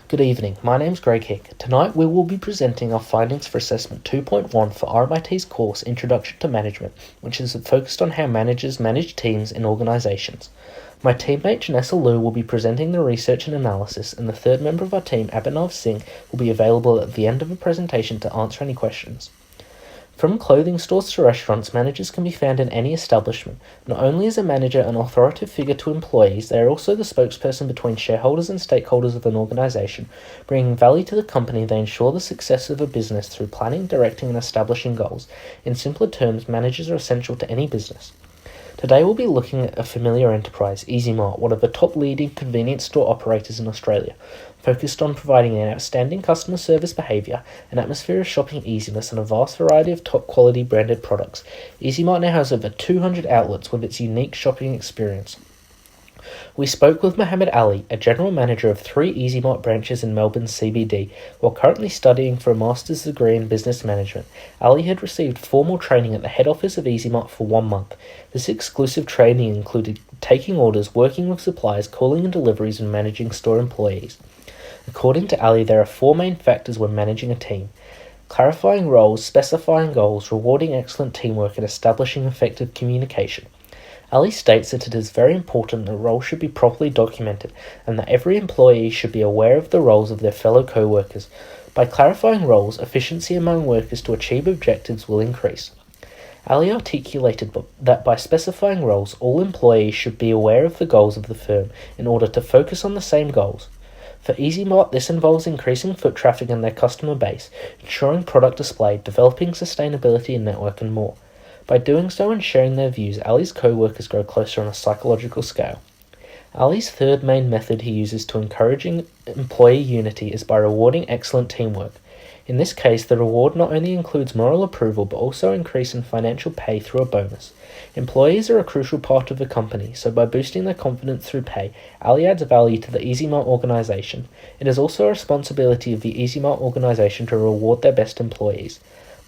Good evening, my name's Greg Hick. Tonight we will be presenting our findings for Assessment 2.1 for RMIT's course Introduction to Management, which is focused on how managers manage teams in organisations. My teammate Janessa Liu will be presenting the research and analysis, and the third member of our team, Abhinav Singh, will be available at the end of the presentation to answer any questions. From clothing stores to restaurants, managers can be found in any establishment. Not only is a manager an authoritative figure to employees, they are also the spokesperson between shareholders and stakeholders of an organisation. Bringing value to the company, they ensure the success of a business through planning, directing and establishing goals. In simpler terms, managers are essential to any business. Today we'll be looking at a familiar enterprise, EasyMart, one of the top leading convenience store operators in Australia, focused on providing an outstanding customer service behaviour, an atmosphere of shopping easiness and a vast variety of top quality branded products. EasyMart now has over 200 outlets with its unique shopping experience. We spoke with Mohammed Ali, a general manager of 3 EasyMart branches in Melbourne's CBD, while currently studying for a master's degree in business management. Ali had received formal training at the head office of EasyMart for 1 month. This exclusive training included taking orders, working with suppliers, calling in deliveries and managing store employees. According to Ali, there are 4 main factors when managing a team: clarifying roles, specifying goals, rewarding excellent teamwork and establishing effective communication. Ali states that it is very important that roles should be properly documented and that every employee should be aware of the roles of their fellow co-workers. By clarifying roles, efficiency among workers to achieve objectives will increase. Ali articulated that by specifying roles, all employees should be aware of the goals of the firm in order to focus on the same goals. For EasyMart, this involves increasing foot traffic in their customer base, ensuring product display, developing sustainability and network, and more. By doing so and sharing their views, Ali's co-workers grow closer on a psychological scale. Ali's third main method he uses to encouraging employee unity is by rewarding excellent teamwork. In this case, the reward not only includes moral approval but also increase in financial pay through a bonus. Employees are a crucial part of the company, so by boosting their confidence through pay, Ali adds value to the EasyMart organisation. It is also a responsibility of the EasyMart organisation to reward their best employees.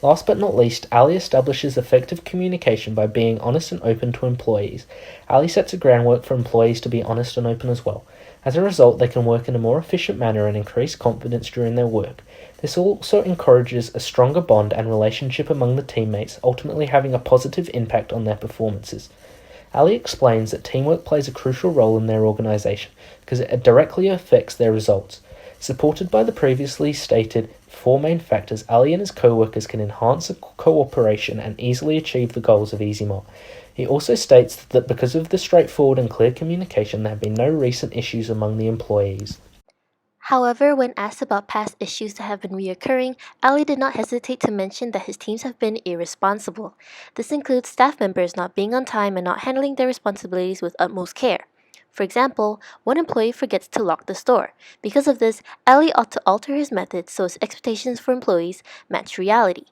Last but not least, Ali establishes effective communication by being honest and open to employees. Ali sets a groundwork for employees to be honest and open as well. As a result, they can work in a more efficient manner and increase confidence during their work. This also encourages a stronger bond and relationship among the teammates, ultimately having a positive impact on their performances. Ali explains that teamwork plays a crucial role in their organisation because it directly affects their results. Supported by the previously stated 4 main factors, Ali and his co-workers can enhance the cooperation and easily achieve the goals of EasyMart. He also states that because of the straightforward and clear communication, there have been no recent issues among the employees. However, when asked about past issues that have been reoccurring, Ali did not hesitate to mention that his teams have been irresponsible. This includes staff members not being on time and not handling their responsibilities with utmost care. For example, one employee forgets to lock the store. Because of this, Ali ought to alter his methods so his expectations for employees match reality.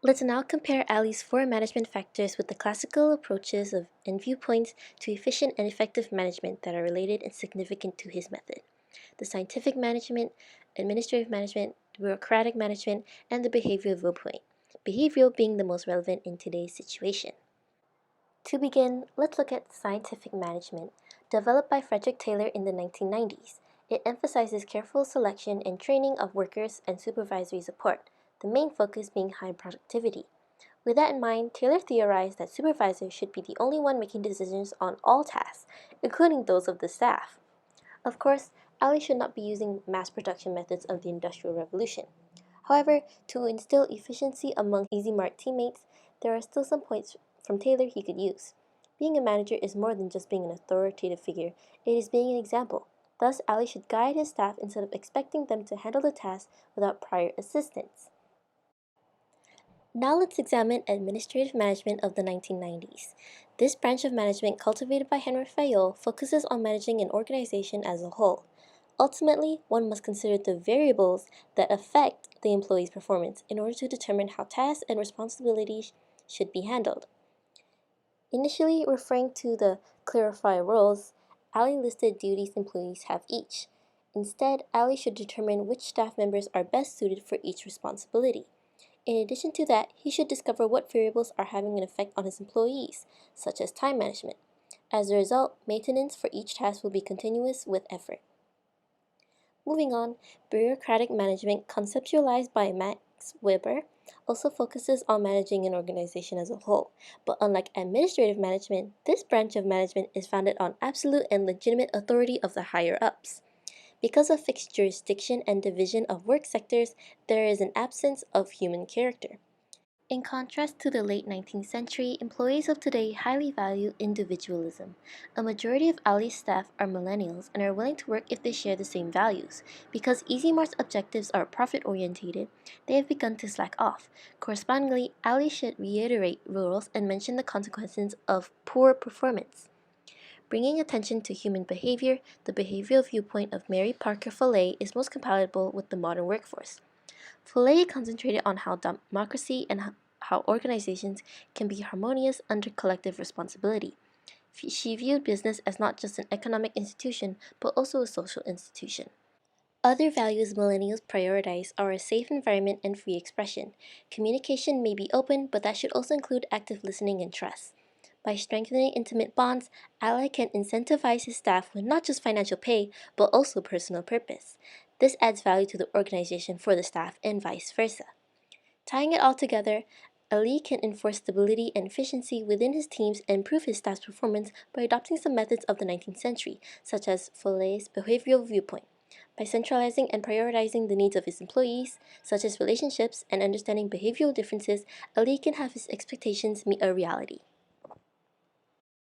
Let's now compare Ali's 4 management factors with the classical approaches and viewpoints to efficient and effective management that are related and significant to his method: the scientific management, administrative management, bureaucratic management, and the behavioral viewpoint, behavioral being the most relevant in today's situation. To begin, let's look at scientific management, developed by Frederick Taylor in the 1990s. It emphasizes careful selection and training of workers and supervisory support, the main focus being high productivity. With that in mind, Taylor theorized that supervisors should be the only one making decisions on all tasks, including those of the staff. Of course, Ali should not be using mass production methods of the Industrial Revolution. However, to instill efficiency among EasyMart teammates, there are still some points from Taylor he could use. Being a manager is more than just being an authoritative figure, it is being an example. Thus, Ali should guide his staff instead of expecting them to handle the task without prior assistance. Now let's examine administrative management of the 1990s. This branch of management, cultivated by Henry Fayol, focuses on managing an organization as a whole. Ultimately, one must consider the variables that affect the employee's performance in order to determine how tasks and responsibilities should be handled. Initially referring to the clarify roles, Ali listed duties employees have each. Instead, Ali should determine which staff members are best suited for each responsibility. In addition to that, he should discover what variables are having an effect on his employees, such as time management. As a result, maintenance for each task will be continuous with effort. Moving on, bureaucratic management, conceptualized by Max Weber, also focuses on managing an organization as a whole. But unlike administrative management, this branch of management is founded on absolute and legitimate authority of the higher ups. Because of fixed jurisdiction and division of work sectors, there is an absence of human character. In contrast to the late 19th century, employees of today highly value individualism. A majority of Ali's staff are millennials and are willing to work if they share the same values. Because EasyMart's objectives are profit orientated, they have begun to slack off. Correspondingly, Ali should reiterate rules and mention the consequences of poor performance. Bringing attention to human behavior, the behavioral viewpoint of Mary Parker Follett is most compatible with the modern workforce. Follett concentrated on how democracy and how organizations can be harmonious under collective responsibility. She viewed business as not just an economic institution, but also a social institution. Other values millennials prioritize are a safe environment and free expression. Communication may be open, but that should also include active listening and trust. By strengthening intimate bonds, Ally can incentivize his staff with not just financial pay, but also personal purpose. This adds value to the organization for the staff and vice versa. Tying it all together, Ali can enforce stability and efficiency within his teams and improve his staff's performance by adopting some methods of the 19th century, such as Follett's behavioral viewpoint. By centralizing and prioritizing the needs of his employees, such as relationships and understanding behavioral differences, Ali can have his expectations meet a reality.